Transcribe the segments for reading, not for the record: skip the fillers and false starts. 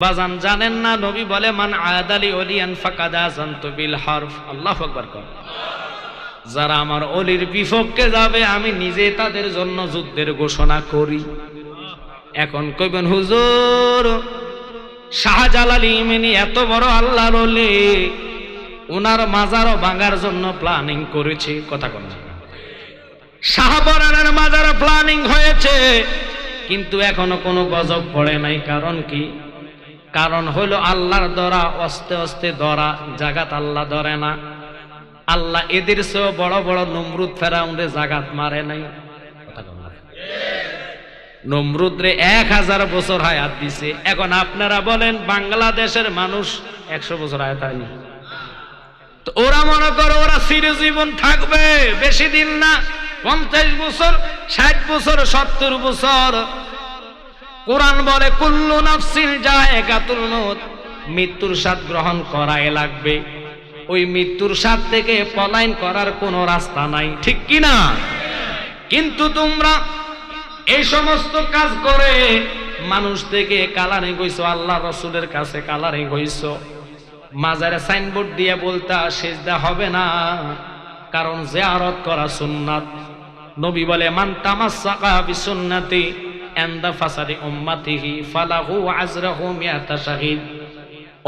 বাজান জানেন না নবী বলে মান আদালি ওলিয়ান ফাকাদ আযানতু বিল হারফ। আল্লাহু আকবার কর। যারা আমার ওলির বিপক্ষে যাবে আমি নিজে তাদের জন্য যুদ্ধের ঘোষণা করি। এখন কইবেন হুজুর শাহজালাল ইমানি এত বড় আল্লাহর ওলি, উনার মাজারও ভাঙার জন্য প্ল্যানিং করেছে। কথা কোন শাহবরানের মাজারও প্ল্যানিং হয়েছে, কিন্তু এখনো কোনো গজব পড়ে নাই। কারণ কি? কারণ হলো আল্লাহর ধরা আস্তে আস্তে ধরা, জাগাত আল্লাহ ধরে না। আল্লাহ এদের চেয়েও বড় বড় নমরুদ ফেরাউনরে জাগাত মারে নাই। নমরুদরে 1000 বছর হায়াত দিছে। এখন আপনারা বলেন বাংলাদেশের মানুষ 100 বছর হায়াত হয়নি, তো ওরা মনে করে ওরা চিরজীবন থাকবে, বেশি দিন না, 50 বছর, 60 বছর, 70 বছর। কোরআন বলে কুল্লু নাফসিন যায়কাতুল মউত, মৃত্যুর স্বাদ গ্রহণ করাই লাগবে। ওই মৃত্যুর স্বাদ থেকে পলায়ন করার কোনো রাস্তা নাই, ঠিক কি না? কিন্তু তোমরা এই সমস্ত কাজ করে মানুষ থেকে কালারে গইছো, আল্লাহ রাসূলের কাছে কালারে গইছো, মাজারে সাইনবোর্ড দিয়ে বলতা সিজদা হবে না, কারণ জিয়ারত করা সুন্নাত। নবী বলে মান তামাসসাকা বিসুন্নতি ইনদা ফাসাদি উম্মতিহি ফালাহু আজরাহু মিআতা শাহীদ।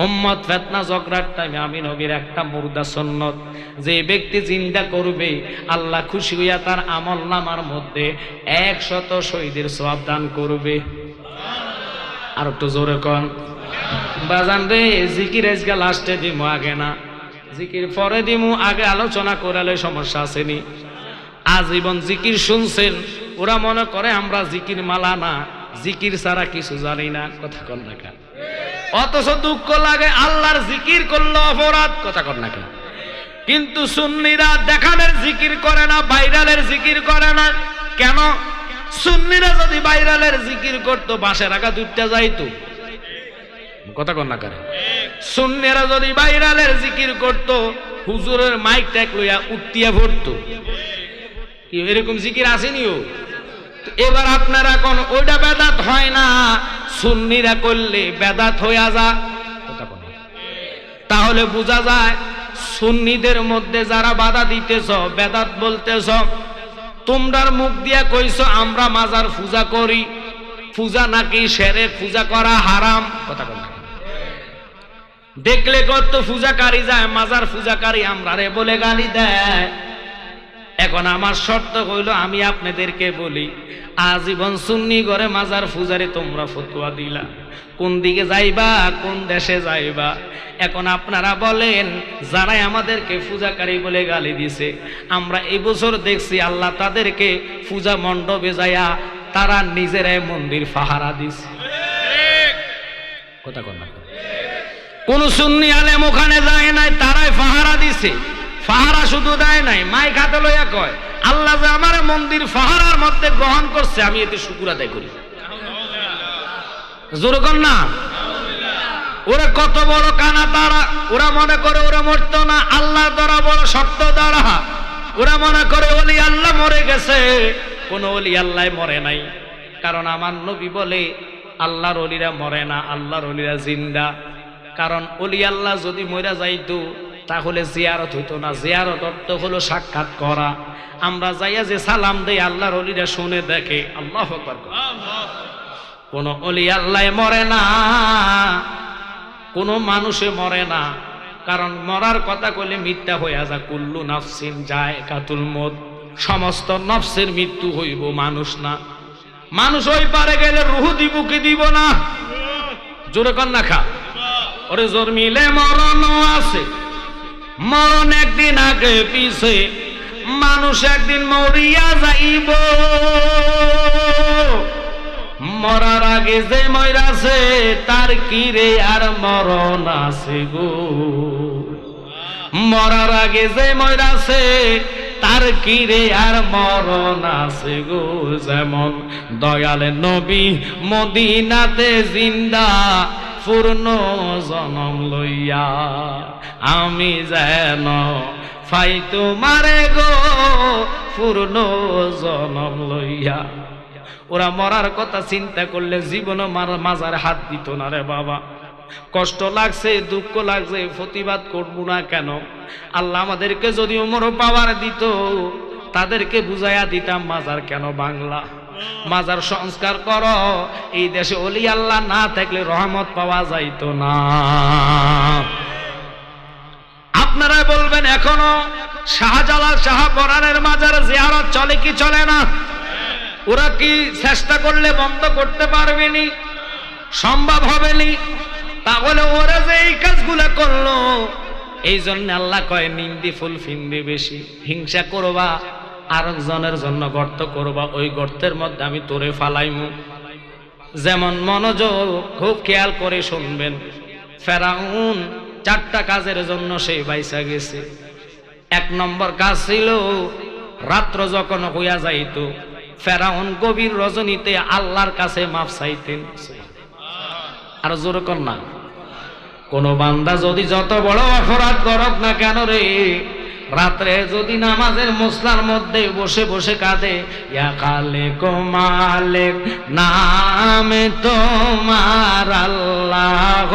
উম্মত ফিতনা ঝগড়ার টাইমে আমি নবীর একটা মুর্দা সুন্নত যে ব্যক্তি জিন্দা করবে, আল্লাহ খুশি হইয়া তার আমলনামার মধ্যে 100 শহীদের সওয়াব দান করবে। আর একটু জোরে কোন বাজান রে, জিকির আজকে লাস্টে দিমু, আগে না, জিকির পরে দিমু, আগে আলোচনা করালে সমস্যা আসেনি। আজীবন জিকির শুনছেন, ওরা মনে করে আমরা জিকির মালা না, জিকির ছাড়া কিছু জানি না। কথা কন না কেন? অথচ দুঃখ লাগে আল্লাহর জিকির করলো অপরাধ। কথা কন না কেন? কিন্তু সুন্নিরা দেখানের জিকির করে না, ভাইরালের জিকির করে না। কেন? সুন্নিরা যদি ভাইরালের জিকির করতো বাসের আগা দুইটা যাইতো। কথা কন না কেন? সুন্নিরা যদি ভাইরালের জিকির করতো হুজুরের মাইক ট্যাক লইয়া উত্তিয়া ভরতো। কি এরকম জিকির আসেনিও? এবার আপনারা কোন ওইটা বেদাত হয় না, সুন্নিরা করলে বেদাত হইয়া যা। তাহলে বোঝা যায় সুন্নিদের মধ্যে যারা বাধা দিতেছ, বেদাত বলতেছ, তোমরার মুখ দিয়া কইছো আমরা মাজার পূজা করি, পূজা নাকি শিরক, পূজা করা হারাম। কথা বল, দেখলে কত পূজাকারী যায়, মাজার পূজাকারী আমরা রে বলে গালি দেয়। এখন আমার শর্ত হইল আমি আপনাদেরকে বলি, আজীবন সুন্নি ঘরে মাজার পূজারে তোমরা ফতোয়া দিলা, কোন দিকে যাইবা, কোন দেশে যাইবা? এখন আপনারা বলেন যারাই আমাদেরকে পূজাকারী বলে গালি দিছে, আমরা এই বছর দেখছি আল্লাহ তাদেরকে পূজা মণ্ডপে যাইয়া তারা নিজেরাই মন্দির পাহারা দিছে। কথা কন না? কোন সুন্নি আলেম ওখানে যায় নাই, তারাই পাহারা দিছে। পাহারা শুধু দেয় নাই, মাইক হাতে লইয়া কয় আল্লাহ যে আমার মন্দির পাহারার মধ্যে গ্রহণ করছে, আমি এতে শুকর আদায় করি। জোরে কন না? ওরা কত বড় কানা তারা, ওরা মনে করে ওরা মরতো না, আল্লাহর দ্বারা বড় শক্ত দ্বারা। ওরা মনে করে ওলি আল্লাহ মরে গেছে, কোন ওলি আল্লাহ মরে নাই। কারণ আমার নবী বলে আল্লাহর ওলিরা মরে না, আল্লাহর ওলিরা জিন্দা। কারণ ওলি আল্লাহ যদি মরে যাইতো তাহলে জিয়ারত হইতো না। জিয়ারত অর্থ হলো সাক্ষাৎ করা। আমরা যাইয়া যে সালাম দেই আল্লাহর ওলিরা শুনে দেখে। আল্লাহু আকবার। কোন ওলি আল্লাহ মরে না, কোন মানুষে মরে না। কারণ মরার কথা কইলে মিথ্যা হইয়া যা। কুল্লু নাফসিন যায়কাতুল মউত, সমস্ত নফসের মৃত্যু হইব, মানুষ না। মানুষ ওই পারে গেলে রূহ দিব কি দিব না? জোরে কন না খা। ওরে জোর মিলে মরণ আছে, মরণ একদিন আগে পিছে, মানুষ একদিন মরিয়া যাইব। মরার আগে যে মইরাছে তার কি রে আর মরণ আছে গো। মরার আগে যে মইরাছে তার কি রে আর মরণ আছে গো। যেমন দয়ালে নবী মদিনাতে জিন্দা, পূর্ণ জনম লইয়া আমি যেন ফাই তোমারে গো, পূর্ণ জনম লইয়া। ওরা মরার কথা চিন্তা করলে জীবন মাজারে হাত দিত না রে বাবা। কষ্ট লাগছে, দুঃখ লাগছে, প্রতিবাদ করব না কেন? আল্লাহ আমাদেরকে যদি উমর পাওয়ার দিত, তাদেরকে বুঝাইয়া দিতাম মাজার কেন বাংলা, মাজার সংস্কার করো। এই দেশে ওলি আল্লাহ না থাকলে রহমত পাওয়া যাইতো না। আপনারা বলবেন এখনো শাহজালাল শাহপরানের মাজার জিয়ারত চলে কি চলে না? ওরা কি চেষ্টা করলে বন্ধ করতে পারবেনি? সম্ভব হবেনি। তাহলে ওরা যে এই কাজগুলো করলো, এই জন্য আল্লাহ কয় নিন্দি ফুল ফিন্দি বেশি। হিংসা করবা, আরেকজনের জন্য গর্ত করবা, ওই গর্তের মধ্যে আমি তোরে ফালাইমু। যেমন মনোযোগ খুব খেয়াল করে শুনবেন, ফেরাউন 4টা কাজের জন্য সে বাইসা গেছে। 1 নম্বর কাজ ছিল, রাত্র যখন হইয়া যাইত ফেরাউন গভীর রজনীতে আল্লাহর কাছে মাফ চাইতেন। আর জোরে কর না, কোন বান্দা যদি যত বড় অপরাধ করক না কেন রে, রাত্রে যদি নামাজের মুসলার মধ্যে বসে বসে কাঁদে, ইয়া খালিক মালিক নামে তোমার আল্লাহ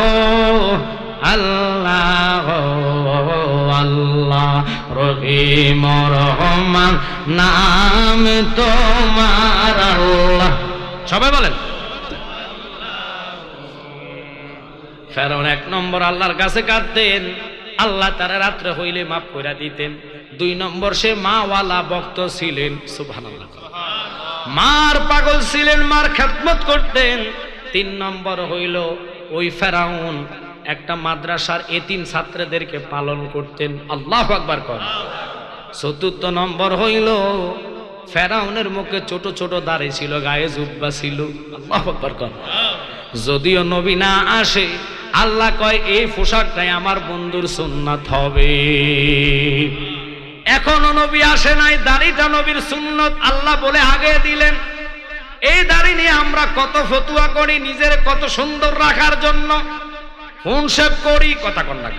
আল্লাহ আল্লাহ, রহিম রহমান নাম তোমার আল্লাহ। সবাই বলেন। ফেরাউন 1 নম্বর আল্লাহর কাছে কাঁদতেন, আল্লাহ তারা রাত্রে হইলে মাফ করে দিতেন। 2 নম্বর সে মাওয়ালা ভক্ত ছিলেন, সুবহানাল্লাহ, মার পাগল ছিলেন, মার খেদমত করতেন। 3 নম্বর হইল ওই ফেরাউন একটা মাদ্রাসার এতিম ছাত্রদেরকে পালন করতেন। আল্লাহু আকবার কর। 4 নম্বর হইল ফেরাউনের মুখে ছোট ছোট দাড়ি ছিল, গায়ে জুব্বা ছিল। আল্লাহু আকবার কর। যদিও নবী না আসে, আল্লাহ কয় এই পোশাকটাই আমার বন্ধুর সুন্নাত হবে। এখনো নবী আসে নাই, দাড়িটা নবীর সুন্নত আল্লাহ বলে আগে দিলেন। এই দাড়ি নিয়ে আমরা কত ফতুয়া করি নিজের কত সুন্দর রাখার জন্য, ফোন সেভ করি, কথা কন না,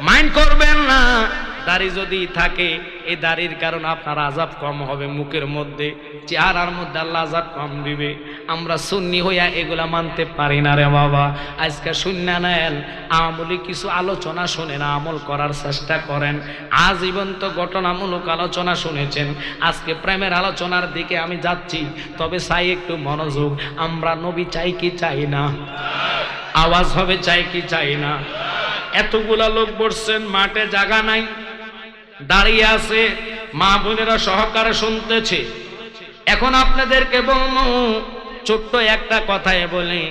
মাইন্ড করবেন না। দাড়ি যদি থাকে, এই দাড়ির কারণ আপনার আযাব কম হবে, মুখের মধ্যে চেহারার মধ্যে আল্লাহ আযাব কম দিবে। আমরা সুন্নি হইয়া এগুলা মানতে পারি না রে বাবা। আজকে শুননা নেন, আমলি কিছু আলোচনা শোনেন, আমল করার চেষ্টা করেন। আজীবন তো ঘটনামূলক আলোচনা শুনেছেন, আজকে প্রেমের আলোচনার দিকে আমি যাচ্ছি। তবে চাই একটু মনোযোগ। আমরা নবী চাই কি চাই না? আওয়াজ হবে চাই কি চাই না? এতগুলা লোক বসছেন, মাঠে জায়গা নাই, দাঁড়িয়ে আছে, মা বোনেরা সহকারে শুনতেছে। এখন আপনাদেরকে বলবো ছোট্ট একটা কথায় বলে,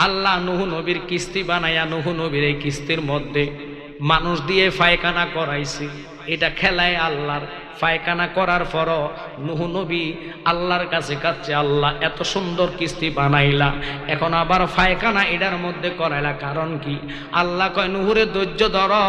আল্লাহ নূহ নবীর কিস্তি বানাইয়া নূহ নবীর এই কিস্তির মধ্যে মানুষ দিয়ে পায়খানা করাইছে। এটা খেলায় আল্লাহর। পায়খানা করার পরও নূহ নবী আল্লাহর কাছে কাছে, আল্লাহ এত সুন্দর কিস্তি বানাইলা, এখন আবার পায়খানা এটার মধ্যে করাইলা, কারণ কি? আল্লাহ কয় নূহরে ধৈর্য ধরো,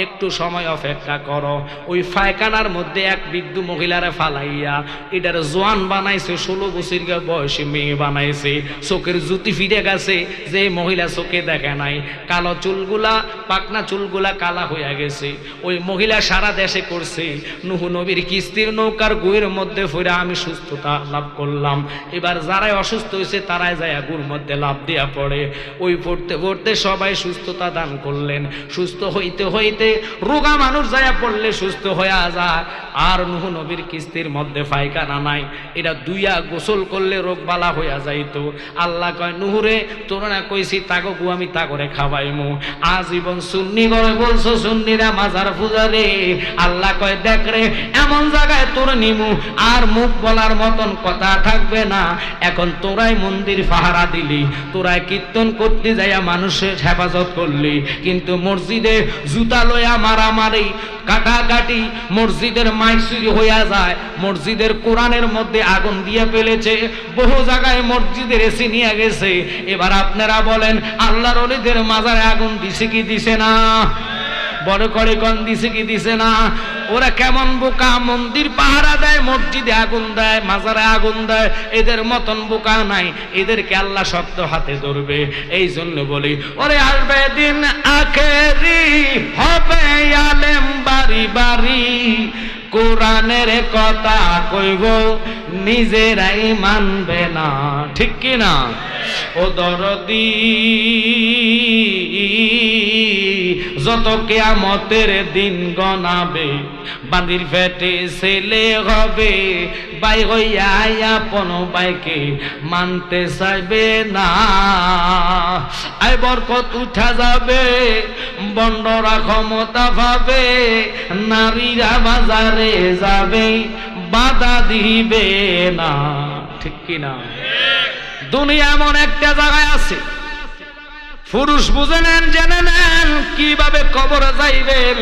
একটু সময় অপেক্ষা করো। ওই পায়খানার মধ্যে এক বৃদ্ধ মহিলারে ফালাইয়া এটার জোয়ান বানাইছে, 16 বছর বয়সী মেয়ে বানাইছে। চোখের জুতি ফিরে গেছে, যে মহিলা চোখে দেখে নাই, কালো চুলগুলা, পাকনা চুলগুলা কালা হয়ে গেছে। ওই মহিলা সারা দেশে করছে, নূহ নবীর কিস্তির নৌকার গুয়ের মধ্যে ফিরে আমি সুস্থতা লাভ করলাম। এবার যারাই অসুস্থ হয়েছে তারাই যায় গুর মধ্যে লাভ দিয়া পড়ে। ওই পড়তে পড়তে সবাই সুস্থতা দান করলেন। সুস্থ হইতে হইতে রোগা মানুষ যায় পড়লে সুস্থ হয়ে যায়। আর নূহ নবীর কিস্তির মধ্যে পায়খানা নাই, এটা দুইয়া গোসল করলে রোগ বালা হইয়া যাইতো। আল্লাহ কয় নূহরে তোরা না কইছি তাগো গু আমি তাগরে খাওয়াইমু। আজীবন সুন্নি করে বলছো, সুন্নিরা মাজার পূজারে। আল্লাহ কয় দেখ রে, এমন জায়গায় তোর নিমু আর মুখ বলার মতন কথা থাকবে না। এখন তোরাই মন্দির পাহারা দিলি, তোরাই কীর্তন করতে যাইয়া মানুষের হেফাজত করলি, কিন্তু মসজিদে জুতা লইয়া মারামারি কাটাকাটি, মসজিদের মাইক চুরি হইয়া যায়, মসজিদের কোরআনের মধ্যে আগুন দিয়ে ফেলেছে, বহু জায়গায় মসজিদের এসি নিয়ে গেছে। এবার আপনারা বলেন আল্লাহর ওলিদের মাজারে আগুন দিছে কি দিছে না? বড় করে কোন দিছে কি দিছে না? ওরা কেমন বোকা, মন্দির পাহারা দেয়, মসজিদে আগুন দেয়, মাজারে আগুন দেয়, এদের মতন বোকা নাই। এদেরকে আল্লাহ শক্ত হাতে ধরবে। এই জন্য বলি, ওরে আসবে দিন আখেরি, হবে আলেম বাড়ি বাড়ি, কোরআনের কথা কইব নিজেরাই মানবে না, ঠিক কি না? ও দরদি যত কিয়ামতের দিন গনাবে বান্দির পেটে ছেলে হবে ভাই হইয়া আপন ভাইকে মানতে চাইবে না আয় বরকত উঠা যাবে বন্ডরা ক্ষমতা পাবে নারীরা বাজারে যাবে বাধা দিবে না ঠিক কিনা দুনিয়া এমন একটা জায়গায় আছে পুরুষ বুঝে নেন জেনে নেন কিভাবে কবরে যাইবেন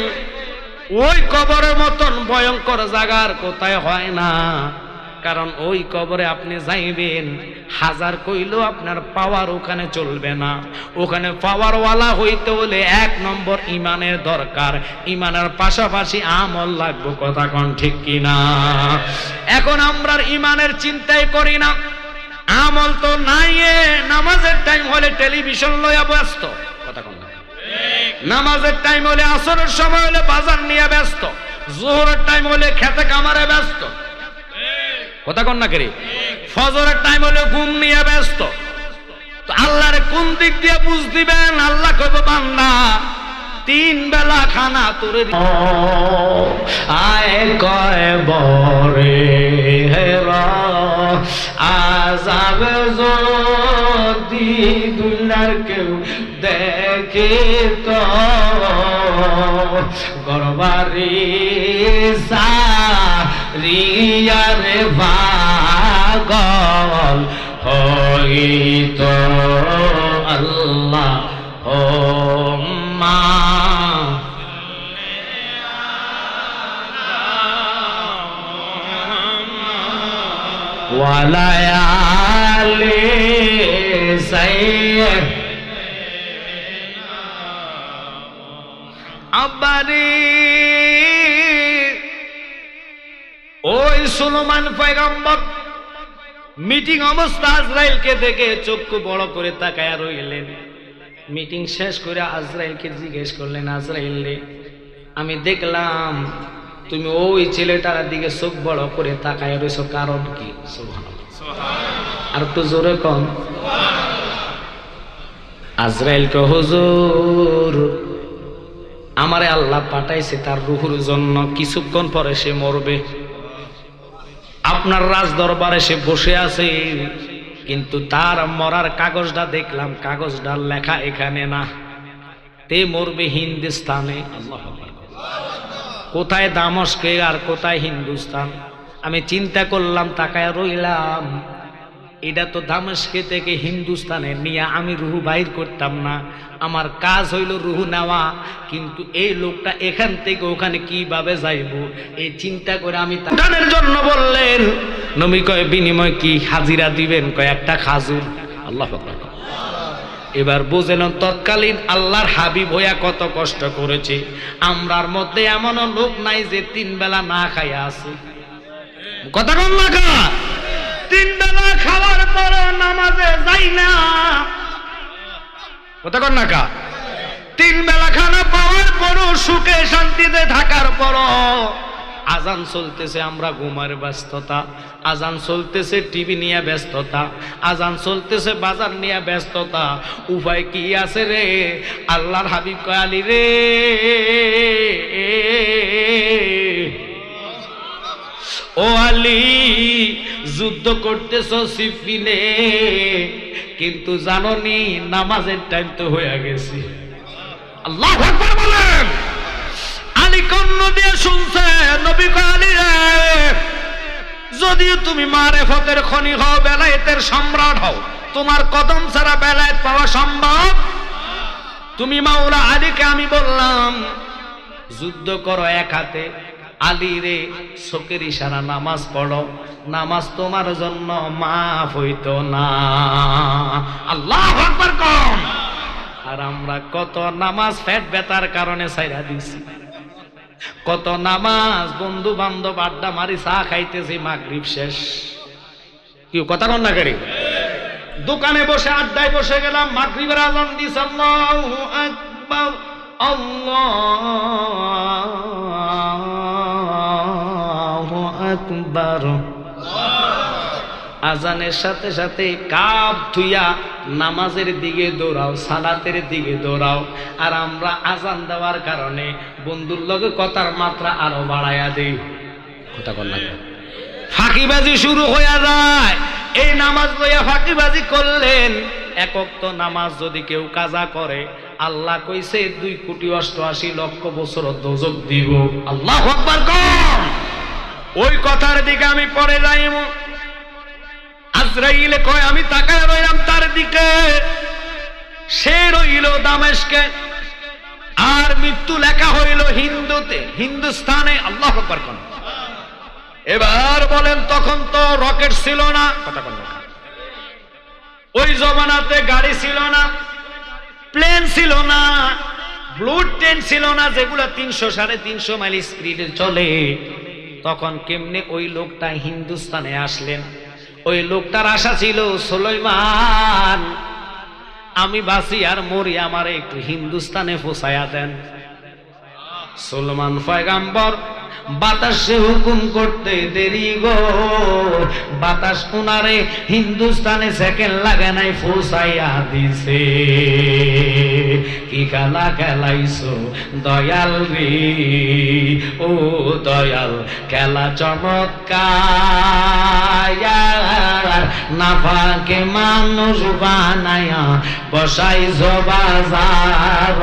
ওই কবরের মতন ভয়ঙ্কর জায়গার কোথায় হয় না কারণ ওই কবরে আপনি যাইবেন হাজার কইলেও আপনার পাওয়ার ওখানে চলবে না ওখানে পাওয়ারওয়ালা হইতে হলে 1 নম্বর ইমানের দরকার ইমানের পাশাপাশি আমল লাগবে কথা কোন ঠিক কিনা এখন আমরা ইমানের চিন্তাই করি না আমল তো নাই নামাজের টাইম হলে টেলিভিশন লইয়া ব্যস্ত কথা কোন নামাজের টাইম হলে আসরের সময় হলে বাজার নিয়ে ব্যস্ত যোহরের টাইম হলে খেতে কামারে ব্যস্ত কথা কোন না করে ফজরের টাইম হলে ঘুম নিয়ে ব্যস্ত তো আল্লাহর কোন দিক দিয়ে বুঝ দিবেন আল্লাহ কইব বান্দা 3 বেলা খানা তোরে আয় কয় বরে হেরা আযাব যদি দুনিয়ার কেউ দেখে তো গরবারি সারিয়ারে পাগল হইত আল্লাহ ও মা ওয়ালায়ালি সাইয়্যিদ আব্বারি ওই সুলেমান পয়গম্বর মিটিং অবস্থা আজরাইলকে দেখে চক্ষু বড় করে তাকায়া রইলেন মিটিং শেষ করে আজরাইলকে জিজ্ঞেস করলেন আজরাইল রে আমি দেখলাম তুমি ওই ছেলেটার দিকে চোখ বড় করে তাকায় রইছো কারণ কি সুবহানাল্লাহ আর একটু জোরে কম আজরাইল কে হুজুর আমারে আল্লাহ পাঠাইছে তার রূহের জন্য কিছুক্ষণ পরে সে মরবে আপনার রাজ দরবারে সে বসে আছে কিন্তু তার মরার কাগজটা দেখলাম কাগজটার লেখা এখানে না তে মরবে হিন্দুস্তানে আল্লাহু আকবার কোথায় দামেস্কে আর কোথায় হিন্দুস্তান আমি চিন্তা করলাম তাকায় রইলাম এটা তো দামেস্কে থেকে হিন্দুস্তানে নিয়ে আমি রুহু বাইর করতাম না আমার কাজ হইল রুহু নেওয়া কিন্তু এই লোকটা এখান থেকে ওখানে কিভাবে যাইব এই চিন্তা করে আমি তার জন্য বললেন নবী কয় বিনিময় কি হাজিরা দিবেন কয় একটা খাজুর আল্লাহু আকবার এবার বুঝলেন তৎকালীন আল্লাহর হাবিব হইয়া কত কষ্ট করেছে আমরার মধ্যে এমন লোক নাই যে 3 বেলা না খাইয়া আছে কথা কোন লাগা 3 বেলা খাওয়ার পর নামাজে যাই না কথা কোন না কা 3 বেলা খানা পাওয়ার পর সুখে শান্তিতে থাকার পর আজান চলতেছে আমরা ঘুমার ব্যস্ততা আজান চলতেছে টিভি নিয়ে ব্যস্ততা আজান চলতেছে বাজার নিয়ে ব্যস্ততা উপায় কি আছে রে আল্লাহর হাবিব কয় আলী রে ও আলী যুদ্ধ করতেছো সিফিনে কিন্তু জানোনি নামাজের টাইম তো হয়ে গেছে আল্লাহু আকবার বলেন আলী কন্ন দিয়ে শুনছে নবী কয় আলী রে যদিও তুমি মারেফতের খনি হও বেলায়েতের সম্রাট হও তোমার কদম ছাড়া বেলায়েত পাওয়া সম্ভব তুমি মাওলা আলীকে আমি বললাম যুদ্ধ করো এক হাতে আলী রে চোখের ইশারা নামাজ পড়ো নামাজ তোমার জন্য মাফ হইতো না আল্লাহু আকবার কোন আর আমরা কত নামাজ পেট ব্যথার কারণে ছাইরা দিছি কত নামাজ বন্ধু বান্ধব আড্ডা মারি চা খাইতেছি মাগরিব শেষ কি কথা কন না করি দোকানে বসে আড্ডায় বসে গেলাম মাগরিবের আজান দিছে আল্লাহু আকবার আল্লাহু আকবার আজানের সাথে সাথে কাপ থুইয়া নামাজের দিকে দৌড়াও, সালাতের দিকে দৌড়াও। আর আমরা আজান দেওয়ার কারণে বন্ধুর লগে কথার মাত্রা আরো বাড়াইয়া দেই। কথা কর না, ফাঁকিবাজি শুরু হয়ে যায়। এই নামাজ লইয়া ফাঁকিবাজি করলেন। এক ওয়াক্ত নামাজ যদি কেউ কাজা করে, আল্লাহ কইছে 2,88,00,000 বছর দোজখ দিব। আল্লাহু আকবার কম। ওই কথার দিকে আমি পরে যাইব। আজরাইল কয় আমি তাকায় রইলাম তার দিকে, সে রইল দামেস্কে, আর মৃত্যু লেখা হইল হিন্দুতে, হিন্দুস্তানে। আল্লাহু আকবার কম। এবার বলেন, তখন তো রকেট ছিল না, কথা বল না, ওই জমানাতে গাড়ি ছিল না, প্লেন ছিল না, ব্লুড ট্রেন ছিল না, যেগুলো 300-350 মাইল স্পিডে চলে। তখন কেমনে ওই লোকটা হিন্দুস্তানে আসলেন? ওই লোকটার আশা ছিল, সুলাইমান আমি বাঁচি আর মরি, আমারে একটু হিন্দুস্তানে পৌঁছায়া দেন। সুলাইমান পয়গাম্বর বাতাসে হুকুম করতে দেরি গো, বাতাস উনারে হিন্দুস্তানে সেকেন্ড লাগে নাই পৌঁছাইয়া দিছে। কি খেলা খেলাইছো দয়াল রে, ও দয়াল খেলা চমৎকার, নাফাকে মানুষ বানায়া বসাইছো বাজার।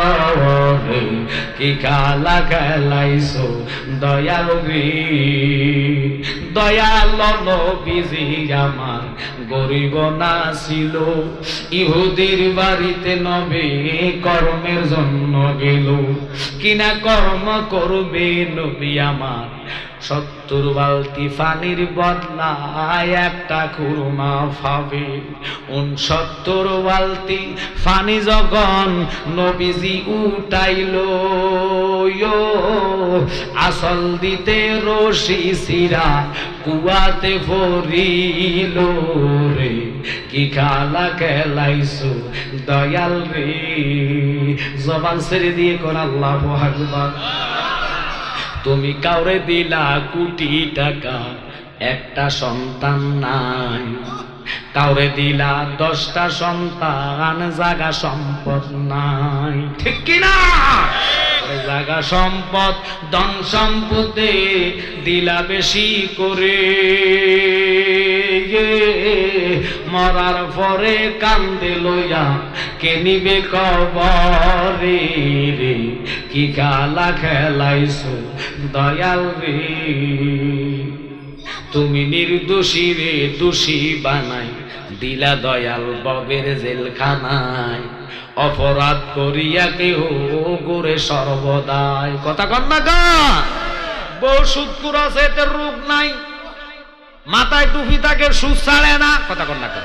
কি খেলা খেলাইছো দয়াল রে, দয়াল নবীজি আমার গরিব না ছিল, ইহুদির বাড়িতে নবী কর্মের জন্য গেল। কিনা কর্ম করবে নবী আমার, 70 বালতি পানির বদলায় একটা খুরমা পাবে। 69 বালতি পানি যখন নবীজি উঠাইল, আসল দিতে রশি সিরা কুয়াতে পড়িল রে। কি খেলা খেলাইছো দয়াল রে, জবান ছেড়ে দিয়ে কর আল্লাহু আকবার। তুমি কাউরে দিলা কোটি টাকা, একটা সন্তান নাই। কাউরে দিলা 10টা সন্তান, জাগা সম্পদ নাই। ঠিক কিনা? জাগা সম্পদ ধন সম্পদে দিলা বেশি করে, মরার পরে কান্দে লইয়া কে নিবে কবরে রে। কি খেলা খেলাইছো দয়াল রে, তুমি নির্দোষী রে দোষী বানাই দিলা দয়াল ববের জেলখানায়। অপরাধ করিয়া কেহ গোরে সর্বদাই। কথা কন না গা, বউ সুদকুর আছে, এতে রোগ নাই, মাথায় টুপি থাকে, সুদ ছাড়ে না। কথা কন না গা,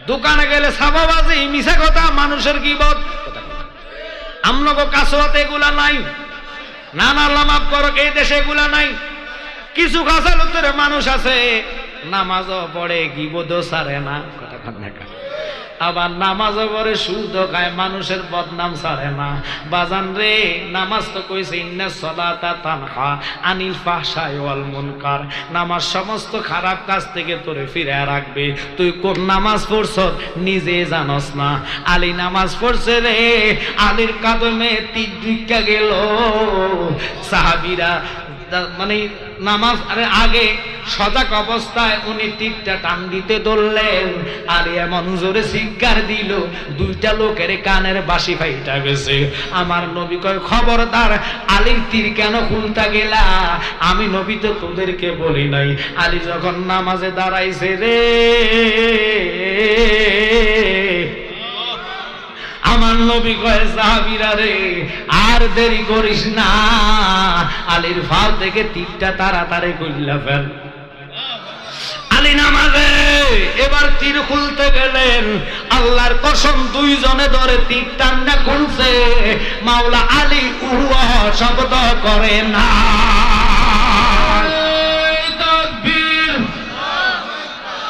দোকানে গেলে ছাপাবাজি, মিছা কথা, মানুষের গীবত। আমনগো কাছুয়াতে এগুলা নাই, নানা লামাপ করক, এই দেশে এগুলা নাই। কিছু কাছালুতের মানুষ আছে, নামাজও পড়ে, গীবতও ছাড়ে না। কথা কন না গা, আবার নামাজও পড়ে, সুদও খায়, মানুষের বদনাম ছাড়ে না। বাজান রে, নামাজ তো কইছে ইন্নাস সালাতা তানহা আনিল ফাহশাই ওয়াল মুনকার, নামাজ সমস্ত খারাপ কাজ থেকে তোরে ফিরে রাখবে। তুই কোন নামাজ পড়ছ নিজে জানস না। আলী নামাজ পড়ছে রে, আলীর কদমে তীর ঢুইকা গেল। সাহাবীরা মানে নামাজ আগে সজাগ অবস্থায় উনি তীরটা টান দিতে ধরলেন, আর এমন জোরে চিৎকার দিল, 2টা লোকের কানের বাঁশি ফাইটা গেছে। আমার নবী কয়, খবরদার, আলীর তীর কেন খুলতা গেলা? আমি নবী তো তোদেরকে বলি নাই। আলী যখন নামাজে দাঁড়াইছে রে, আমার নবী কয়, সাহাবীরা রে আর দেরি করিস না, আলীর ফাল থেকে তীরটা তাড়াতাড়ি কইলা ফেল। আলী নামাজে এবার তীর খুলতে গেলেন, আল্লাহর কসম 2 জনে ধরে তীর টান্না খুলছে, মাওলা আলী উহা শব্দ করে না। তাকবীর,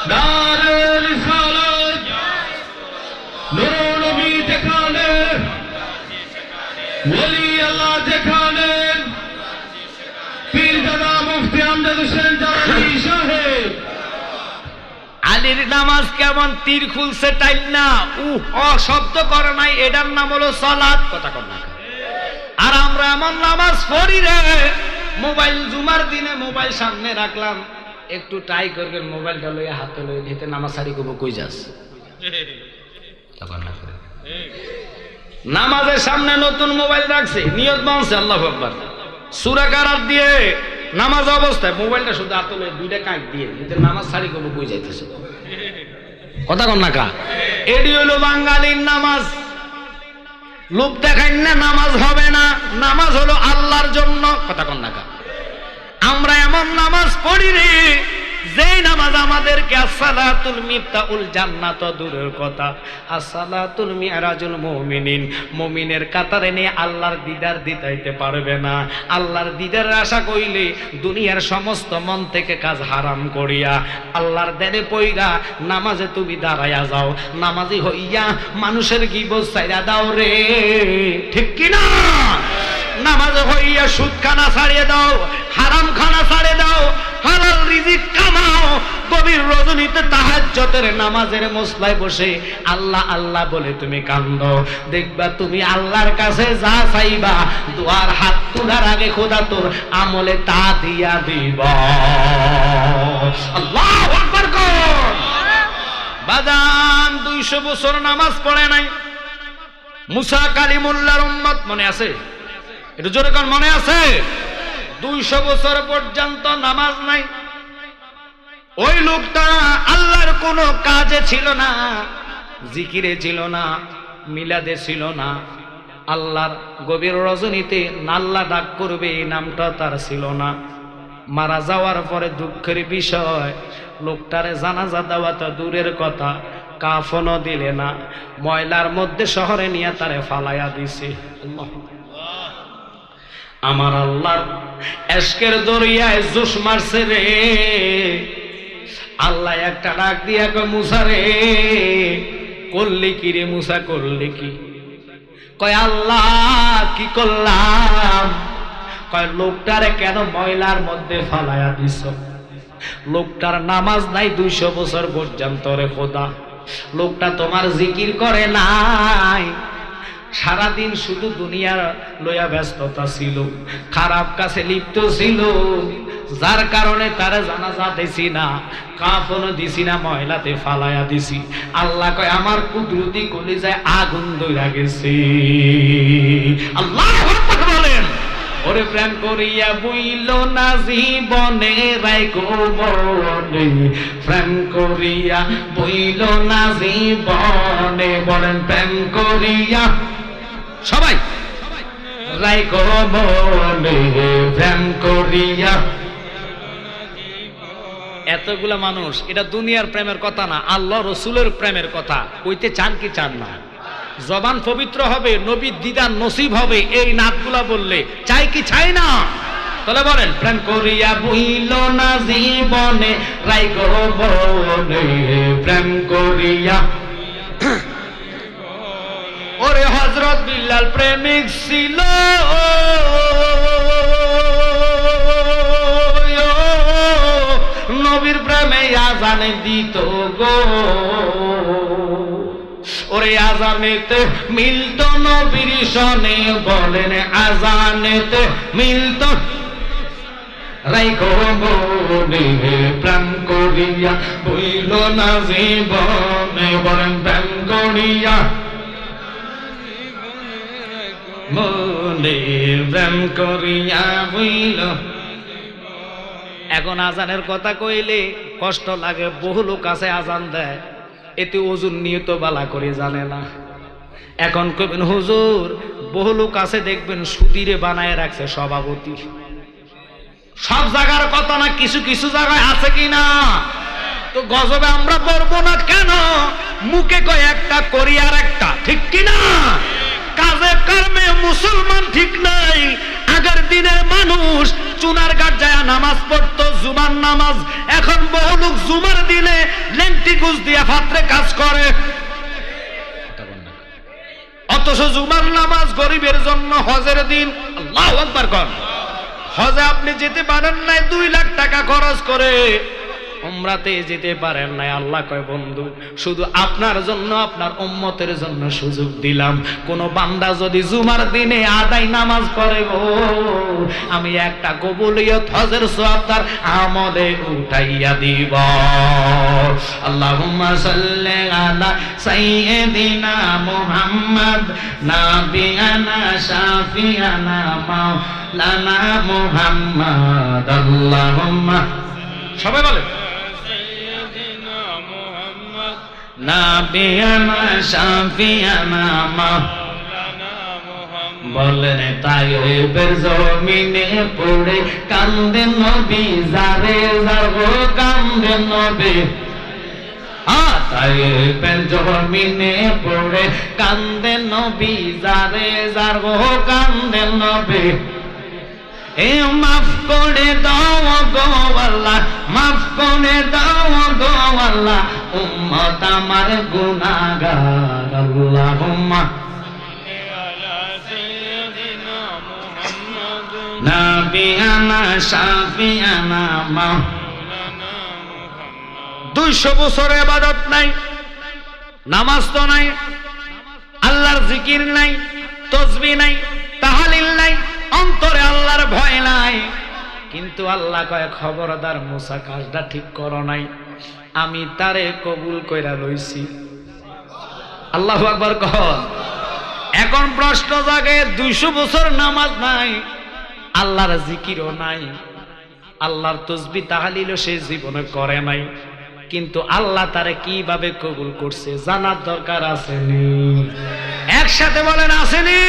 নারে রিসালাত, নূর নবী যেখানে, ওলি আল্লাহ যেখানে, পীরজাদা মুফতি আমজাদ হোসেন জালালি সাহেব। আলীর নামাজ কেমন তীর খুলছে টাইল না শব্দ করে নাই, এটার নাম হলো সালাত। কথা কর না। আর আমরা এমন নামাজ পড়ি রে, মোবাইল জুমার দিনে মোবাইল সামনে রাখলাম, একটু ট্রাই করবেন মোবাইলটা লইয়া হাতে লইয়া হেতে নামাজ সারি করবো, কই যাস? নামাজের সামনে নতুন মোবাইল রাখছে, নিয়ত মানছে আল্লাহু আকবার, সূরা কারাত দিয়ে নামাজ অবস্থায় মোবাইলটা শুধু হাতে লইয়া দুইটা কাঁক দিয়ে হেতে নামাজ সারি করবো, কই যাইতেছে? কথা কন না কা? এডি হলো বাঙালির নামাজ। লোক দেখাই না নামাজ হবে না, নামাজ হলো আল্লাহর জন্য। কথা কন না কা? আমরা এমন নামাজ পড়ি রে, যেই নামাজ আমাদেরকে আসসালাতুল মিফতাউল জান্নাত দূরের কথা, আসসালাতুল মিরাজুল মুমিনিন, মুমিনের কাতারে নিয়ে আল্লাহর দিদার দিতাইতে পারবে না। আল্লাহর দিদার আশা কইলে দুনিয়ার সমস্ত মন থেকে কাজ হারাম করিয়া আল্লাহর দেনে পইরা নামাজে তুমি দাঁড়াইয়া যাও, নামাজি হইয়া মানুষের গীবত ছাইরা দাও রে, ঠিক কি না? নামাজ হইয়া সুদ খানা ছাড়িয়ে দাও, হারাম খানা ছাড়িয়ে দাও, হালাল রিজিক কামাও। গভীর রজনীতে তাহাজ্জুদের নামাজের মুসলায় বসে আল্লাহ আল্লাহ বলে তুমি কান্দো, দেখবা তুমি আল্লাহর কাছে যা চাইবা দুয়ার হাত তোলার আগে খোদা তোর আমলে তা দিয়া দিব। আল্লাহু আকবার কর। বাদান 200 বছর নামাজ পড়ে নাই মুসা কালিমুল্লাহর উম্মত, মনে আছে? একটু জোরে কোন মনে আছে? 200 বছর পর্যন্ত নামাজ নাই। ওই লোকটা আল্লাহর কোনো কাজে ছিল না, জিকিরে ছিল না, মিলাদে ছিল না, আল্লাহর গভীর রজনীতে নাল্লা ডাক করবে এই নামটা তার ছিল না। মারা যাওয়ার পরে দুঃখের বিষয়, লোকটারে জানাজা দেওয়া তো দূরের কথা, কাফনও দিলে না, ময়লার মধ্যে শহরে নিয়ে তারে ফালাইয়া দিছে। আমার আল্লাহর এশকের দরিয়ায় জোশ মারছে রে। আল্লাহ একটা ডাক দিয়া কয় মুসা রে, করলি কি রে মুসা, করলি কি? কয় আল্লাহ কি করলাম? কয় লোকটারে কেন ময়লার মধ্যে ফালাইয়া দিছ? লোকটার নামাজ নাই 200 বছর পর্যন্ত রে খোদা। লোকটা তোমার জিকির করে নাই, সারাদিন শুধু দুনিয়ার লইয়া ব্যস্ততা ছিল, খারাপ কাছে লিপ্ত ছিল, যার কারণে তারা জানাজা দিছি না, কাফনও দিছি না, ময়লাতে ফালাইয়া দিছি। আল্লাহ কয় আমার কুদরতি কলিজায় আগুন ধইরা গেছে। আল্লাহু আকবার বলেন। ওরে প্রেম করিয়া বইল না জীবনে রাইখো মনে, প্রেম করিয়া বইল না জীবনে, বলেন প্রেম করিয়া সবাই রাইখো মনে, প্রেম করিয়া। এতগুলা মানুষ, এটা দুনিয়ার প্রেমের কথা না, আল্লাহ রসুলের প্রেমের কথা কইতে চান কি চান না? জবান পবিত্র হবে, নবীর দিদার নসিব হবে এই নাতগুলা বললে, চাই কি চাই না? তাহলে বলেন প্রেম করিয়া বইল না জীবনে রাইখো মনে, প্রেম করিয়া। ওরে হযরত বিল্লাল প্রেমিক ছিল, নবীর প্রেমে আজানে দিত গো। ওরে আজানেতে মিলত নবীর সনে, বলেন আজানেতে মিলত রাইখো মনে, প্রেম করিয়া বইল না জীবনে, বলেন প্রেম করিয়া মনে, প্রেম করিয়া বইল। এখন আজানের কথা কইলে কষ্ট লাগে, বহু লোক আছে আজান দেয়, এতে ওজুর নিয়ত বালা করে জানে না। এখন কইবেন হুজুর, বহু লোক আছে দেখবেন সুদিরে বানায় রাখছে সভাপতি। সব জায়গার কথা না, কিছু কিছু জায়গায় আছে কিনা? তো গজবে আমরা পড়বো না কেন? মুখে কয় একটা, করি আর একটা, ঠিক কিনা? কাজে কর্মে মুসলমান ঠিক নাই। আগের দিনের মানুষ চুনার ঘাট যায় নামাজ পড়তো, জুমার নামাজ। এখন বহু লোক জুমার দিনে লেংটি গুজ দিয়া ফাত্রে কাজ করে, অথচ জুমার নামাজ গরিবের জন্য হজের দিন। আল্লাহু আকবার কর। হজে আপনি যেতে পারেন নাই, 2 লাখ টাকা খরচ করে উমরাতে যেতে পারেন নাই, আল্লাহ কয় বন্ধু শুধু আপনার জন্য আপনার উম্মতের জন্য সুযোগ দিলাম, কোন বান্দা যদি জুমার দিনে আদায় নামাজ পড়ে গো আমি একটা কবুলিয়ত হজের সওয়াব তার আমলে উঠাইয়া দিব। আল্লাহুম্মা সাল্লি আলা সাইয়্যিদিনা মুহাম্মদ নাবিয়ানা শাফিয়ানা মাওলানা মুহাম্মদ। আল্লাহুম্মা সবাই বলে সাইয়্যিদিনা মুহাম্মদ নাবিয়ানা শাফিয়ানা মাওলানা মুহাম্মদ। বলেন তায়েবের জমিনে পড়ে কান্দেন নবী যারে যাবো কান্দেন নবী, তায়েবের জমিনে পড়ে কান্দেন নবী যারে যাবো কান্দেন নবী। এ মাফ করে দাও গো আল্লাহ, মাফ করে দাও গো আল্লাহ, উম্মত আমার গুনাহগার। আল্লাহুম্মা নাবিয়ানা শাফিয়ানা মাওলানা মুহাম্মদ। 200 বছর ইবাদত নাই, নামাজ তো নাই, আল্লাহর জিকির নাই, তাসবিহ নাই, তাহলিল নাই, অন্তরে আল্লাহর ভয় নাই, কিন্তু আল্লাহ কয় খবরদার মুসা কাজটা ঠিক করো নাই, আমি তারে কবুল কইরা লইছি। আল্লাহু আকবার কহ। এখন প্রশ্ন জাগে 200 বছর নামাজ নাই, আল্লাহর জিকিরও নাই, আল্লাহর তাসবিহ তাহলিলও সে জীবনে করে নাই, কিন্তু আল্লাহ তারে কিভাবে কবুল করছে জানার দরকার আসেনি? একসাথে বলেন আসেনি?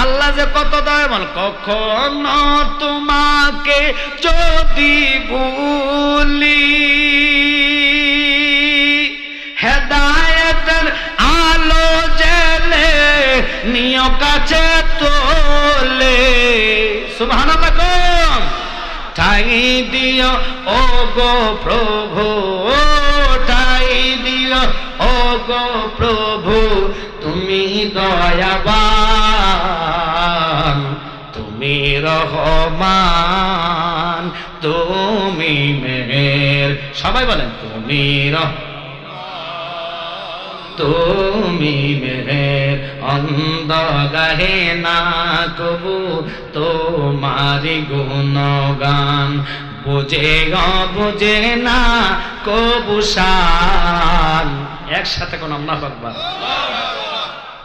আল্লাহ যে কত দয়াবান, কখনো তোমাকে যদি ভুলি হেদায়েতের আলো জেলে নিয় কাছে তোলে। সুবহানাল্লাহ কোন ঠাই দিও ও গো প্রভু, ঠাই দিও ও গো প্রভু, তুমি দয়াবান, তুমি রহমান, তুমি মেহের। সবাই বলেন তুমি তুমি মেহের, অন্ধ গাহে না কবু তোমারি গুণগান, বুঝে বুঝে না কবু শান। একসাথে কোন আল্লাহু আকবার।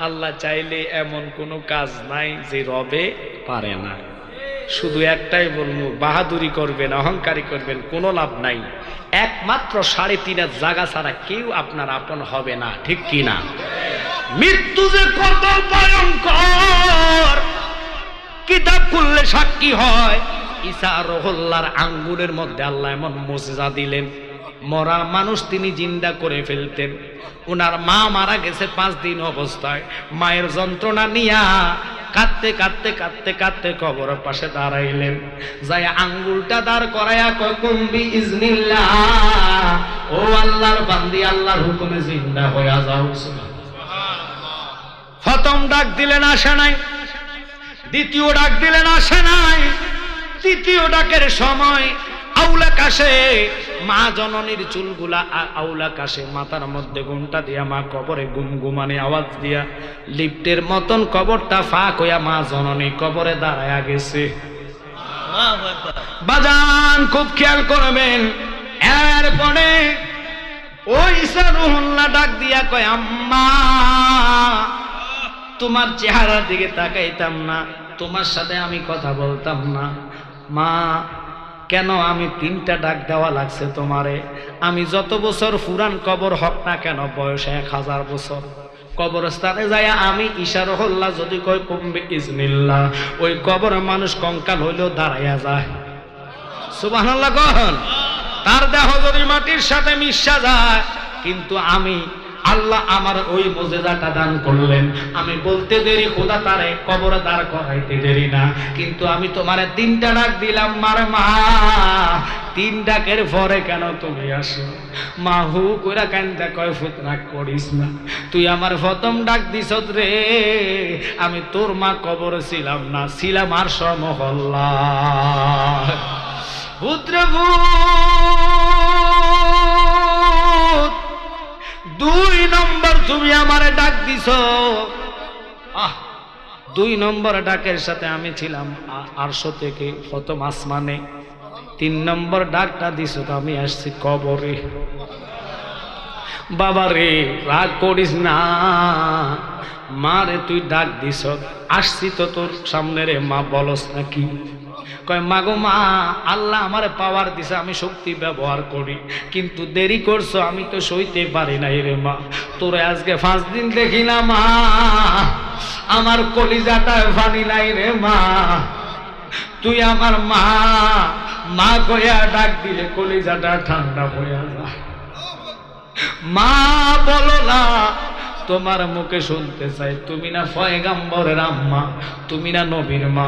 আল্লাহ চাইলে এমন কোনো কাজ নাই যে রবে পারে না। শুধু একটাই বলবো, বাহাদুরি করবেন, অহংকারী করবেন, কোনো লাভ নাই। একমাত্র 3.5 জায়গা ছাড়া কেউ আপনার আপন হবে না, ঠিক কি না? মৃত্যু যে কত ভয়ঙ্কর কিতাব খুললে সাক্ষী হয়। ঈসা রুহুল্লাহর আঙ্গুলের মধ্যে আল্লাহ এমন মুজিজা দিলেন, মরা মানুষ তিনি জিন্দা করে ফেলতেন। ওনার মা মারা গেছে 5 দিন অবস্থায়, মায়ের যন্ত্রণা নিয়া কাঁদতে কাঁদতে কাঁদতে কাঁদতে কবরের পাশে দাঁড়াইলেন, যাই আঙ্গুলটা দাঁড় করাইয়া কয় কুম্বি ইজনিল্লাহ, ও আল্লাহর বান্দি আল্লাহর হুকুমে জিন্দা হইয়া যাও। প্রথম ডাক দিলেন আসে নাই, দ্বিতীয় ডাক দিলেন আসে নাই, তৃতীয় ডাকের সময় আউলা কাশে মা জননীর চুলগুলা আউলা কাশে মাথার মধ্যে ঘুমটা দিয়া মা কবরে গুমগুমানি আওয়াজ দিয়া লিফটের মতন কবরটা ফাঁক হইয়া মা জননী কবরে দাঁড়ায়া গেছে। বাজান খুব খেয়াল করবেন। এরপরে ওই ঈসা রুহুল্লাহ ডাক দিয়া কয় আম্মা, তোমার চেহারার দিকে তাকাইতাম না, তোমার সাথে আমি কথা বলতাম না। মা কেন আমি 3টা ডাক দেওয়া লাগছে তোমারে? আমি যত বছর ফুরান কবর হক না কেন, বয়স 1000 বছর, কবরস্থানে যায় আমি ঈসা রুহুল্লাহ যদি কয় কুম্বি ইজনিল্লাহ, ওই কবর মানুষ কঙ্কাল হইলেও দাঁড়াইয়া যায়। সুবহানাল্লাহ কন। তার দেহ যদি মাটির সাথে মিশা যায়, কিন্তু আমি আল্লাহ আমার ওই মুজিজাটা দান করলেন, আমি বলতে দেরি খোদা তারে কবরে দাঁড় করাইতে দেরি না, কিন্তু আমি তোমারে 3টা ডাক দিলাম মার মা, 3 ডাকের পরে কেন তুমি আসো? মা হু কইরা কান্দা কয় ফুতনা করিস না, তুই আমার প্রথম ডাক দিছত রে, আমি তোর মা কবরে ছিলাম না, ছিলাম আর মহল্লা। পুত্র 2 নম্বর তুমি আমারে ডাক দিছো, 2 নম্বর ডাকের সাথে আমি ছিলাম আরশ থেকে প্রথম আসমানে। 3 নম্বর ডাকটা দিছো তো আমি আসছি কবরে। বাবা রে রাগ করিস না, মারে তুই ডাক দিস, আসছি তো তোর সামনে রে মা, বলস নাকি? কয় মা গো মা, আল্লাহ আমারে পাওয়ার দিছে, আমি শক্তি ব্যবহার করি, কিন্তু দেরি করছো, আমি তো সইতে পারি নাই রে মা। তোরে আজকে 5 দিন দেখি না মা, আমার কলিজাটায় পানি নাই রে মা। তুই আমার মা, মা কইয়া ডাক দিলে কলিজাটা ঠান্ডা হইয়া যায়। মা বলো না, তোমার মুখে শুনতে চাই, তুমি না পয়গম্বরের আম্মা, তুমি না নবীর মা,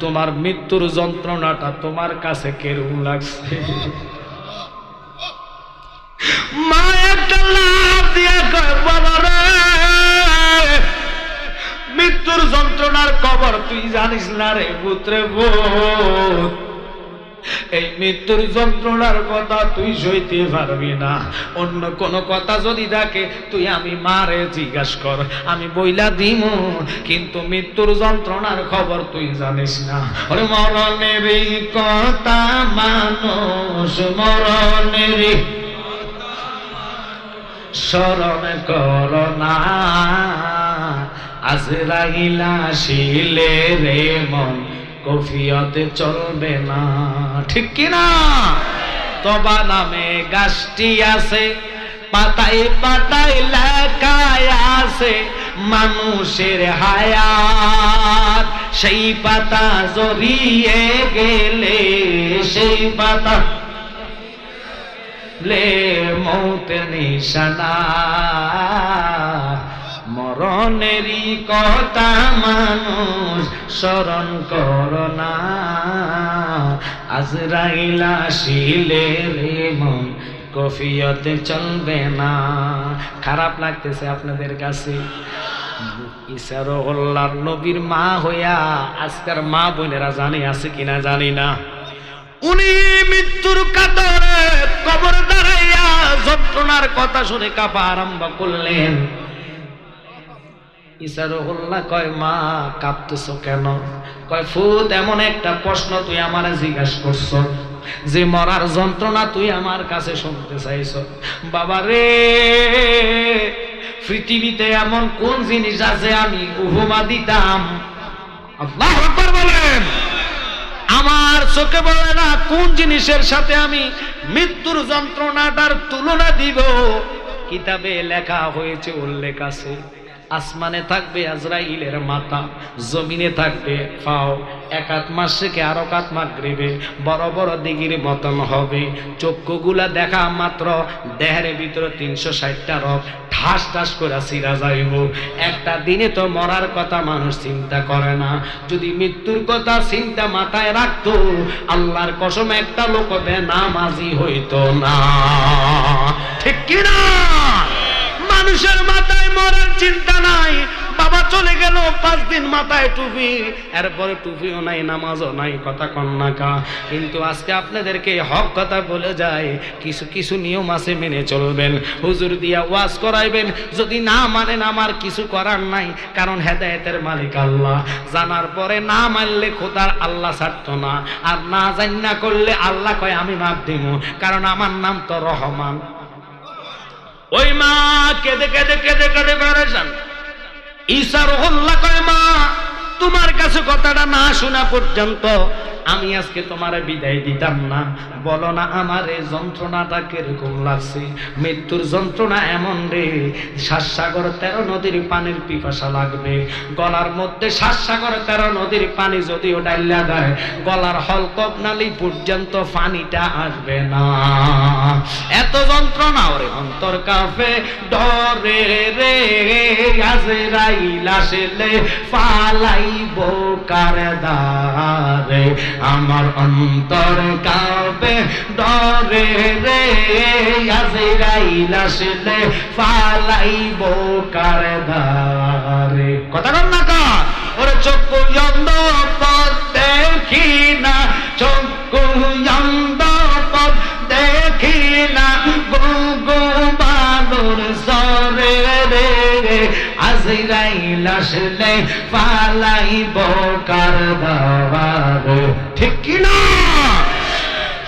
তোমার মৃত্যুর যন্ত্রণাটা তোমার কাছে কেরকম লাগছে? মা একটা লাফ দিয়া কয় বাবা রে, মৃত্যুর যন্ত্রণার খবর তুই জানিস না রে পুত্রে ভূত, এই মৃত্যুর যন্ত্রণার কথা তুই সইতে পারবি না। অন্য কোন কথা যদি থাকে তুই আমি মারে জিজ্ঞাস কর, আমি বইলা দিম, কিন্তু মৃত্যুর যন্ত্রণার খবর তুই জানিস না। ওরে মরণের কথা মানুষ মরণের স্মরণ কর না, আজরাইল আসিলে রে মন কফিয়তে চলবে না, ঠিক কিনা? তবা নামে গাছটি আছে, পাতায় পাতায় লেখায় আছে মানুষের হায়াত, সেই পাতা জড়িয়ে গেলে সেই পাতা লে মৌতের নিশানা। মরণেরই কথা মানুষ স্মরণ কর না, আজরাইল আসিলে রে মন কফিয়তে চলবে না। খারাপ লাগতেছে আপনাদের কাছে? ঈসা রুহুল্লাহর নবীর মা হইয়া আজকের মা বোনেরা জানে আছে কিনা জানি না, উনি মৃত্যুর কাতরে কবর দাঁড়াইয়া যন্ত্রণার কথা শুনে কাঁপা আরম্ভ করলেন। ঈসা রুহুল্লাহ কয় মা কাঁপতেছো কেন? কয় ফুত, এমন একটা প্রশ্ন তুই আমারে জিজ্ঞাসা করছো যে মরার যন্ত্রণা তুই আমার কাছে শুনতে চাইছো। বাবা রে, পৃথিবীতে এমন কোন জিনিস আছে আমি উপমা দিতাম, আল্লাহু আকবার বলেন, আমার চোখে বলে না কোন জিনিসের সাথে আমি মৃত্যুর যন্ত্রণাটার তুলনা দিব। কিতাবে লেখা হয়েছে, উল্লেখ আছে, আসমানে থাকবে আজরাইলের মাথা, জমিনে থাকবে পাও, এক হাত মাসকে আর এক হাত মাগরিবে বড় বড় দিঘির মতন হবে। চক্ষুগুলা দেখা মাত্র দেহের ভিতরে 360টা রোগ ঠাস ঠাস করে ছিঁড়া যাইব। একটা দিনে তো মরার কথা মানুষ চিন্তা করে না, যদি মৃত্যুর কথা চিন্তা মাথায় রাখতো আল্লাহর কসম একটা লোক বেনামাজি হইতো না, ঠিক কিনা? মানুষের মাথায় মরার চিন্তা নাই, বাবা চলে গেল 5 দিন মাথায় টুপি, এরপরে টুপিও নাই, নামাজও নাই, কথা কন্যাকা। কিন্তু আজকে আপনাদেরকে হক কথা বলে যায়, কিছু কিছু নিয়ম আছে মেনে চলবেন, হুজুর দিয়া ওয়াজ করাইবেন, যদি না মানেন আমার কিছু করার নাই, কারণ হেদায়েতের মালিক আল্লাহ। জানার পরে না মানলে খোদার আল্লাহ ছাড়তো না, আর না জান না করলে আল্লাহ কয় আমি মাফ দিব, কারণ আমার নাম তো রহমান। ওই মা কেঁদে কেঁদে কেঁদে কেঁদে বেড়েছেন। ঈসা রুহুল্লাহ কয় মা, তোমার কাছে কথাটা না শোনা পর্যন্ত আমি আজকে তোমারে বিদায় দিতাম না। বলো না আমার এই যন্ত্রণাটা কিরকম লাগছে? মৃত্যুর যন্ত্রণা এমন রে, 7 সাগর 13 নদীর পানির পিপাসা লাগবে, গলার মধ্যে 7 সাগর 13 নদীর পানি যদিও ডাইলা দেয়, গলার হলকক নালী পর্যন্ত পানিটা আসবে না, এত যন্ত্রণা। ওরে অন্তর কাঁপে ডরে রে, আজরাইল আসলে ফালাইব কার দ্বারে, আমার অন্তর কাঁপে ডরে রে, আজরাইল আসলে ফালাইব কার দ্বারে। কথা বল না কার? ওরে চক্ষু অন্ধ পথ দেখি না, চক্ষু অন্ধ পথ দেখি না, গো গো বাদর আজরাইল আসলে পালাইব কার দাওয়ারে, ঠিক কি না?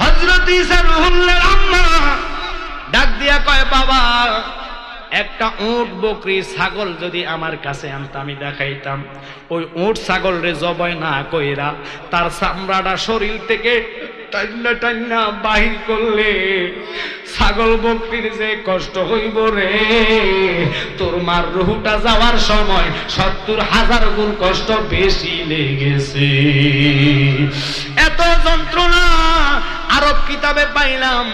হযরত ঈসা রুহুল্লাহর আম্মা ডাক দিয়া কয়, বাবা একটা উট বকরি ছাগল যদি আমার কাছে আনতা আমি দেখাইতাম, ওই উট ছাগল রে জবাই না কইরা তার চামড়াটা শরীর থেকে টাইনা টাইনা বাহির করলে ছাগল বকরির যে কষ্ট হইব রে, তোর মার রুহটা যাওয়ার সময় ৭০,০০০ গুণ কষ্ট বেশি লেগেছে। এত যন্ত্রণা আরব কিতাবে পাইলাম,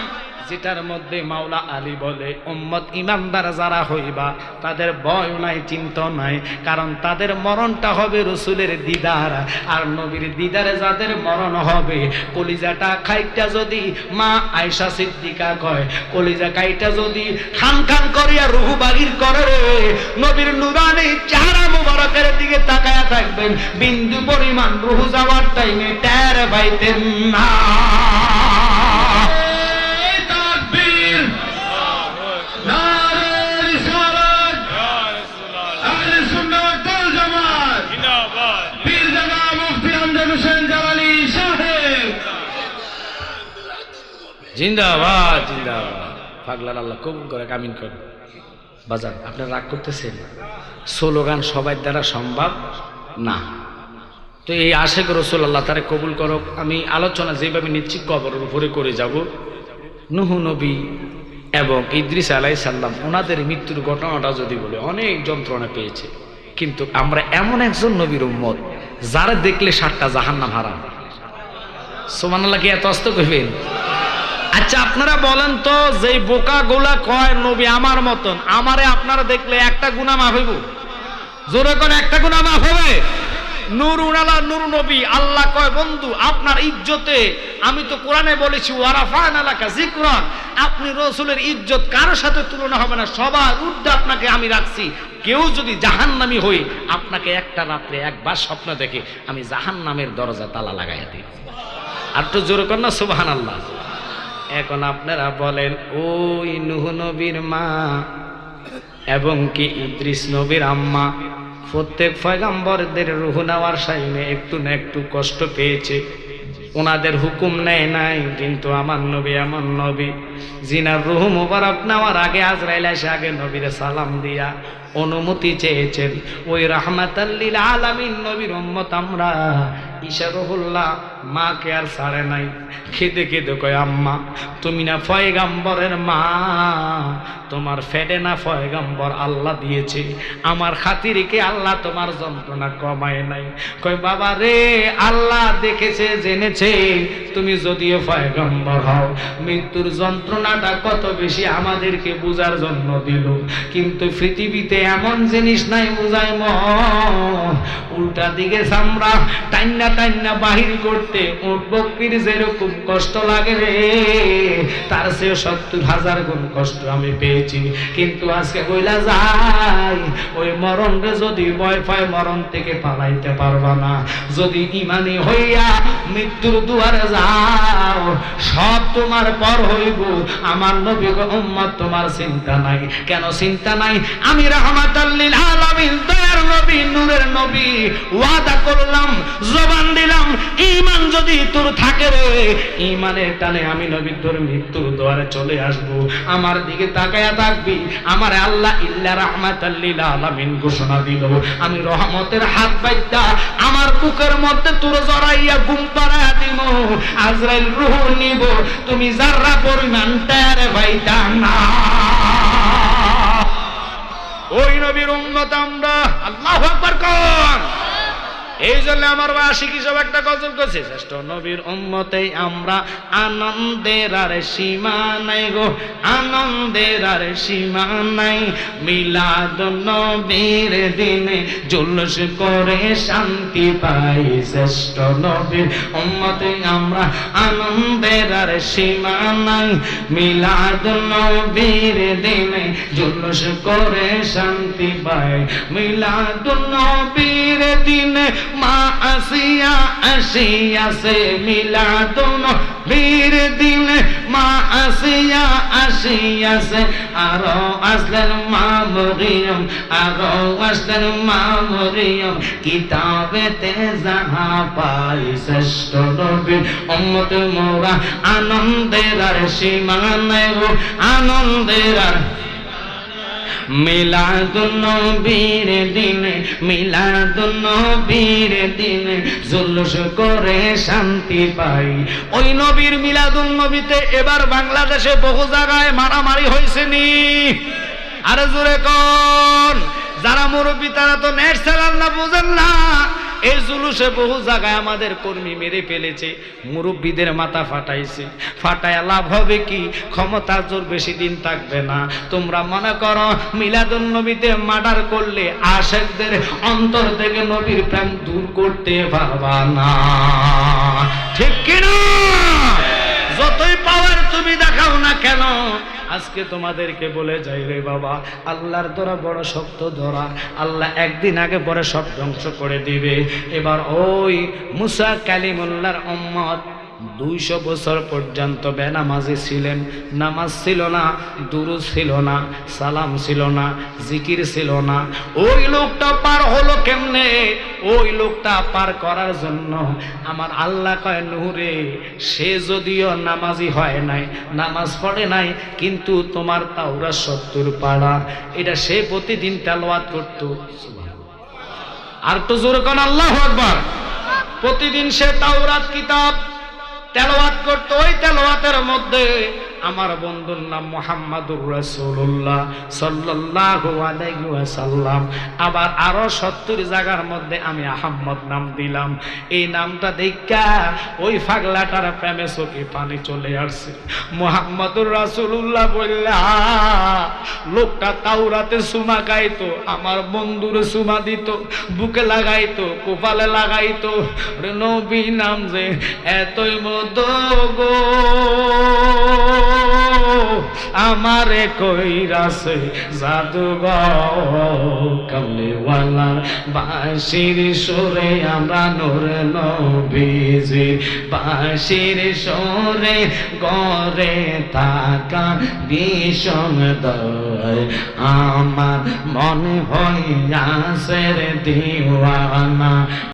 যেটার মধ্যে মাওলা আলী বলে উম্মত ইমানদার যারা হইবা তাদের ভয় নাই, চিন্তা নাই, কারণ তাদের মরণটা হবে রসুলের দিদার। আর নবীর দিদারে যাদের মরণ হবে, কলিজাটা খাইটা যদি মা আয়েশা সিদ্দিকা কয়, কলিজা খাইটা যদি খান খান করিয়া রুহু বাগির করে, নবীর নুরানি চেহারা মুবারকের দিকে তাকায়া থাকবেন, বিন্দু পরিমাণ রুহু যাওয়ার টাইমে টের পাইতেন না। জিন্দাবাদ জিন্দাবাদ। পাগলার আল্লাহ কবুল করে, কামিন করে। বাজার আপনারা রাগ করতেছেন, স্লোগান সবার দ্বারা সম্ভব না। তো এই আশেক রসুল আল্লাহ তারে কবুল করো। আমি আলোচনা যেভাবে নিচ্ছি কবরের উপরে করে যাব। নূহ নবী এবং ইদ্রিস আলাইহিস সালাম ওনাদের মৃত্যুর ঘটনাটা যদি বলে, অনেক যন্ত্রণা পেয়েছে, কিন্তু আমরা এমন একজন নবীর উম্মত যারা দেখলে ৭টা জাহান্নাম হারাম। সুবহানাল্লাহ, কি এত অস্ত কইবেন? আচ্ছা আপনারা বলেন তো, যে বোকা গোলা কয় নবী আমার মতন, আমারে আপনারা দেখলে একটা গুনাহ মাফ হইব? জোরে করে একটা গুনাহ মাফ হবে? নূরুন আলা নূর নবী, আল্লাহ কয় বন্ধু আপনার ইজ্জতে, আমি তো কোরআনে বলেছি ওয়ারাফা'না লাকা যিকরাক, আপনি রাসূলের ইজ্জত কারোর সাথে তুলনা হবে না, সবার ঊর্ধ্বে আপনাকে আমি রাখছি। কেউ যদি জাহান্নামী হই, আপনাকে একটা রাত্রে একবার স্বপ্ন দেখে আমি জাহান্নামের দরজা তালা লাগাইয়া দিই। আর তো জোরে কর না সুবহানাল্লাহ। এখন আপনারা বলেন, ওই নূহ নবীর মা এবং কি ইদ্রিস নবীর আম্মা প্রত্যেক পয়গম্বরদের রূহ নেওয়ার টাইমে একটু না একটু কষ্ট পেয়েছে, ওনাদের হুকুম নেয় নাই। কিন্তু আমার নবী এমন নবী, জিনার রূহ মুবারক নেওয়ার আগে আজরাইল এসে আগে নবীরে সালাম দিয়া অনুমতি চেয়েছেন। ওই রাহমাতাল লিল আলামিন নবীর উম্মত আমরা। ঈসা রুহুল্লাহ মাকে আর ছাড়ে নাই, খেদে খেদে কয়, আম্মা তুমি না পয়গম্বরের মা, তোমার ফেডে না পয়গম্বর আল্লাহ দিয়েছে, আমার খাতিরে কি আল্লাহ তোমার যন্ত্রণা কমায় নাই? কয় বাবা রে, আল্লাহ দেখেছে জেনেছে তুমি যদিও পয়গম্বর হও, মৃত্যুর যন্ত্রণাটা কত বেশি আমাদেরকে বুঝার জন্য দিল, কিন্তু পৃথিবীতে এমন জিনিস নাই বুঝায় মন। উল্টা দিকে চামড়া টাইনা টাইনা বাহির করতে উট বকরির যেরকম কষ্ট লাগে রে, তার চেয়ে ৭০,০০০ গুণ কষ্ট আমি পেয়েছি। কিন্তু আজকে কইলা যাই, ওই মরণ রে যদি ভয় পায় মরণ থেকে পালাইতে পারবা না। যদি ইমানি হইয়া মৃত্যুর দুয়ারে যাও, সব তোমার পর হইব। আমার নবী গো উম্মত তোমার চিন্তা নাই। কেন চিন্তা নাই? আমি রাহমাতাল লিল আলামিন, দয়ার নবী, নূরের নবী, ওয়াদা করলাম, জবান দিলাম, ঈমান যদি তোর থাকে রে, ঈমানের টানে আমি নবী তোর মৃত্যুর দুয়ারে চলে আসব। আমার দিকে তাকায়া থাকবি, আমার আল্লাহ ইল্লা রাহমাতাল লিল আলামিন ঘোষণা দিল, আমি রহমতের হাত বাইতা আমার বুকের মধ্যে তোর জড়াইয়া ঘুম পাড়ায়া দিব। আজরাইল রূহ নিব, তুমি যারা পরিমাণ টের পাইতা না। ওই নবীর উম্মত আমরা। আল্লাহু আকবার কোন। এই জন্য আমার আশিকি সব একটা গজল করছে, শ্রেষ্ঠ নবীর উম্মতে আমরা, আনন্দের আর সীমা নাই গো, আনন্দের আর সীমা নাই। মিলাদুন নবীর দিনে জুলুস করে শান্তি পাই, শ্রেষ্ঠ নবীর উম্মতে আমরা, আনন্দের আর সীমা নাই। মিলাদুন নবীর দিনে জুলুস করে শান্তি পাই, মিলাদুন নবীর দিনে মা আসিয়া আসিয়াছে মিলাদুন নবীর দিন, মা আসিয়া আসিয়াছে, আরো আসলেন মা মরিয়ম, আরো আসলেন মা মরিয়ম, কিতাবেতে যাহা পাই শ্রেষ্ঠ নবীর উম্মত মোরা, আনন্দের আর সীমা নাই গো, আনন্দের আর মিলাদুন নবীর দিনে, মিলাদুন নবীর দিনে জুলুস করে শান্তি পাই। ওই নবীর মিলাদুন নবীতে এবার বাংলাদেশে বহু জায়গায় মারামারি হয়েছে নি, আরে জোরে কোন? যারা মুরব্বী তারা তো নেট চালান না, বুঝেন না। এই জুলুসে বহু জায়গায় আমাদের কর্মী মেরে ফেলেছে, মুরব্বীদের মাথা ফাটাইছে। ফাটায় লাভ হবে কি? ক্ষমতার জোর বেশি দিন থাকবে না। তোমরা মনে করো মিলাদুন নবীতে মার্ডার করলে আশেকদের অন্তর থেকে নবীর প্রেম দূর করতে পারবা না, ঠিক কিনা? যতই পাওয়ার তুমি দেখাও না কেন, আজকে তোমাদেরকে বলে যাই রে বাবা, আল্লাহর ধরা বড় শক্ত ধরা। আল্লাহ একদিন আগে পরে সব ধ্বংস করে দিবে। এবার ওই মুসা কালিমুল্লাহর উম্মত 200 বছর পর্যন্ত বেনামাজি ছিলেন। নামাজ ছিল না, দুরূদ ছিল না, সালাম ছিল না, জিকির ছিল না। ওই লোকটা পার হলো কেমনে? ওই লোকটা পার করার জন্য আমার আল্লাহ কয়, নূরে সে যদিও নামাজি হয় নাই, নামাজ পড়ে নাই, কিন্তু তোমার তাওরাত 70 পারা এটা সে প্রতিদিন তেলাওয়াত করত। আর তো জোরে কোন আল্লাহু আকবার। প্রতিদিন সে তাওরাত কিতাব তেলাওয়াত করত। ওই তেলাওয়াতের মধ্যে আমার বন্ধুর নাম মুহাম্মাদুর রাসূলুল্লাহ সাল্লাল্লাহু আলাইহি ওয়াসাল্লাম। আবার আরো 70 জায়গার মধ্যে আমি আহমদ নাম দিলাম। এই নামটা দেখা ওই পাগলাটার প্রেমে চোখে পানি চলে আসছে। মুহাম্মাদুর রাসূলুল্লাহ বললা, লোকটা তাওরাতে সুমা গাইতো, আমার বন্ধুর সুমা দিত, বুকে লাগাইতো, কপালে লাগাইতো। নবী নাম যে এতই মধু গো, আমারে কইরাছে জাদুঘর। কামলিওয়ালার বাঁশির সুরে আমরা নূর নবীজি, বাঁশির সুরে গরে থাকা বিষম দয়, আমার মনে হইয়াছে রে দিওয়ানা।